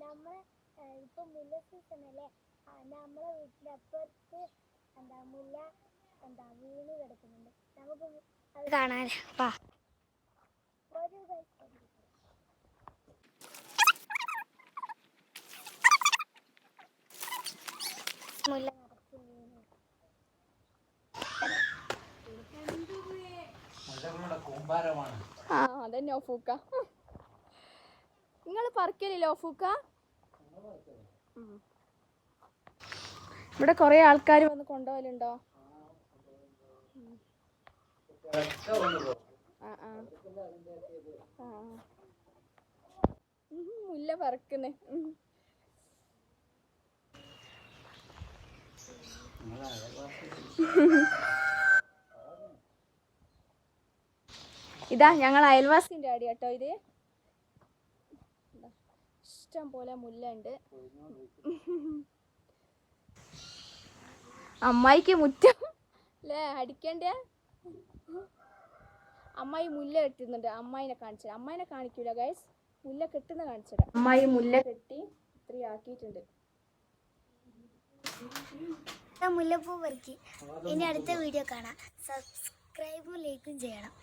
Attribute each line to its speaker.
Speaker 1: നമ്മൾ ഇപ്പം മുല്ല സീസണല്ലേ, നമ്മളെ വീട്ടിലപ്പുറത്ത് മുല്ല വീണ് കിടക്കുന്നുണ്ട്. നമുക്ക് അത് കാണാൻ വാ. ഒരു മുല്ല നിറച്ച് വീണ്.
Speaker 2: അതന്നെ ഓഫൂക്ക. നിങ്ങൾ പറിക്കലില്ല ഓഫൂക്ക? ഇവിടെ കൊറേ ആൾക്കാർ വന്ന് കൊണ്ടുപോകലുണ്ടോ? മുല്ല പറക്കുന്നേ. ഇതാ ഞങ്ങൾ അയൽവാസിന്റെ അടി കേട്ടോ. ഇത് ഇഷ്ടം പോലെ മുല്ല ഉണ്ട്. അമ്മായിക്ക് മുറ്റം അല്ലേ അടിക്കണ്ടേ? അമ്മായി മുല്ല കെട്ടുന്നുണ്ട്. അമ്മായിനെ കാണിച്ചു. അമ്മായിനെ കാണിക്കൂല ഗൈസ്, മുല്ല കെട്ടുന്ന കാണിച്ചത്. അമ്മായി മുല്ല കെട്ടി ഇത്രയും ആക്കിയിട്ടുണ്ട്.
Speaker 1: മുല്ലപ്പൂ പറിക്കി. ഇനി അടുത്ത വീഡിയോ കാണാം. സബ്സ്ക്രൈബും ലൈക്കും ചെയ്യണം.